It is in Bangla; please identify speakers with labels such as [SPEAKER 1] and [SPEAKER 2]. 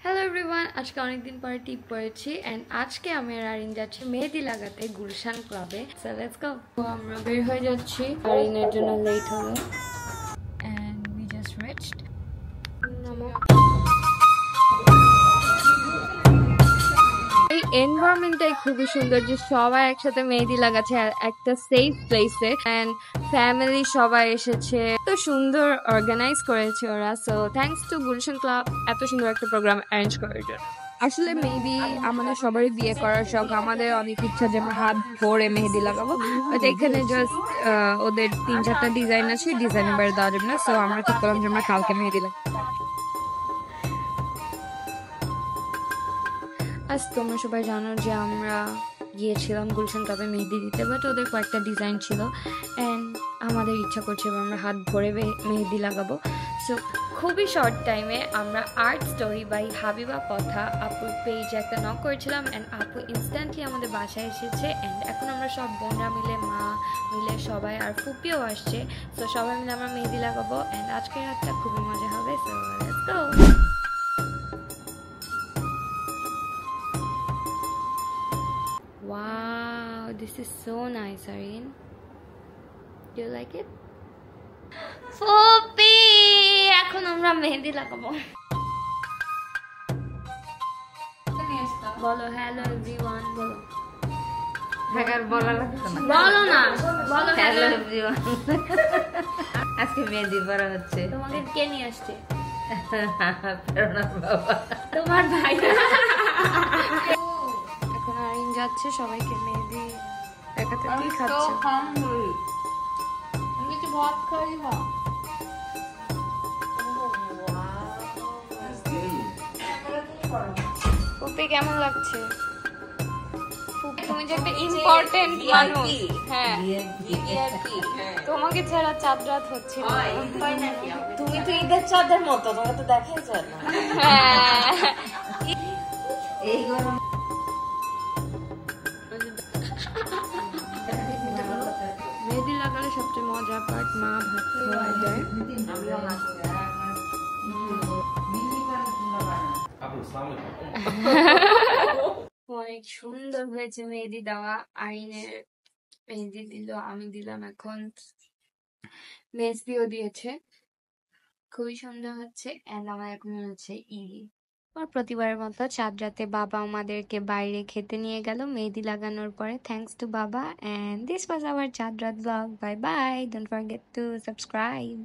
[SPEAKER 1] হ্যালো এভরিওয়ান, আজকে অনেকদিন পরে টিপ পড়েছি এন্ড আজকে আমি আর আরিন যাচ্ছি মেহেদি লাগাতে গুলশান ক্লাবে। So let's go. আমরা বের হয়ে যাচ্ছি, আরিনের জন্য লেট হলো এন্ড উই জাস্ট রিচড। এই এনভায়রনমেন্টটাই খুবই সুন্দর যে সবাই একসাথে মেহেদি লাগাচ্ছে আর একটা সেফ প্লেসে এন্ড ফ্যামিলি সবাই এসেছে, তো সুন্দর অর্গানাইজ করেছে ওরা। So thanks to Gulshan club এত সুন্দর একটা প্রোগ্রাম অ্যারেঞ্জ করার জন্য।
[SPEAKER 2] আসলে মেহেদি আমাদের সবারই বিয়ে করার শখ, আমাদের অনেক ইচ্ছা যে আমরা হাত ভরে মেহেদি লাগাবো, বাট এখানে জাস্ট ওদের 3-4টা ডিজাইন আছে, ডিজাইনের বাইরে দেওয়া যাবে না। সো আমরা ঠিক করলাম যে আমরা কালকে মেহেদি লাগাবো।
[SPEAKER 1] আজ তোমরা সবাই জানো যে আমরা গিয়েছিলাম গুলশান ক্লাবে মেহেদি দিতে, বাট ওদের কয়েকটা ডিজাইন ছিল অ্যান্ড আমাদের ইচ্ছা করছে এবার আমরা হাত ভরে মেহেদি লাগাবো। সো খুবই শর্ট টাইমে আমরা আর্ট স্টোরি বাই হাবিবা কথা আপুর পেজে একটা নক করেছিলাম অ্যান্ড আপু ইনস্ট্যান্টলি আমাদের বাসায় এসেছে অ্যান্ড এখন আমরা সব বোনরা মিলে, মা মিলে সবাই, আর ফুপিও আসছে। সো সবাই মিলে আমরা মেহেদি লাগাবো অ্যান্ড আজকের রাতটা খুবই মজা হবে। So let's go. Wow, this is so nice, Arin. Do you like it? ফুপি, এখন আমরা মেহেদি লাগাবো। বলো হ্যালো এভরিওয়ান, বলো।
[SPEAKER 3] বলা লাগতো না,
[SPEAKER 1] বলো না, বলো হ্যালো
[SPEAKER 3] এভরিওয়ান। আজকে মেহেদি পড়া হচ্ছে।
[SPEAKER 1] তোমাকে কে নিয়ে আসছে?
[SPEAKER 3] প্রেরণার বাবা,
[SPEAKER 1] তোমার ভাই। এখন আরিন যাচ্ছে সবাইকে মেহেদি দেখাতে। কি খাচ্ছে?
[SPEAKER 2] কিছু ভাত খাই না।
[SPEAKER 1] ফুপি কেমন লাগছে? ফুপি তুমি যে একটা ইম্পর্টেন্ট মানুষ, হ্যাঁ তোমাকে ছাড়া চাঁদ রাত হচ্ছে না।
[SPEAKER 3] তুমি তো ঈদের চাঁদের মতো, তোমাকে তো দেখাই যায় না।
[SPEAKER 1] হ্যাঁ,
[SPEAKER 3] এই গরম
[SPEAKER 1] মেহেদি লাগালে সবচেয়ে মজার পার্ট মা ভাত খাওয়া যায়। অনেক সুন্দর হয়েছে মেহেদি দেওয়া। আইনের মেহেদি দিল, আমি দিলাম, এখন মেসবিও দিয়েছে। খুবই সুন্দর হচ্ছে এন্ড আমার এখন মনে হচ্ছে প্রতিবারের মতো চাঁদ রাতে বাবা আমাদেরকে বাইরে খেতে নিয়ে গেল মেহেদি লাগানোর পরে। থ্যাঙ্কস টু বাবা, এন্ড দিস ওয়াজ আওয়ার চাঁদ রাত blog. Bye bye, don't forget to subscribe.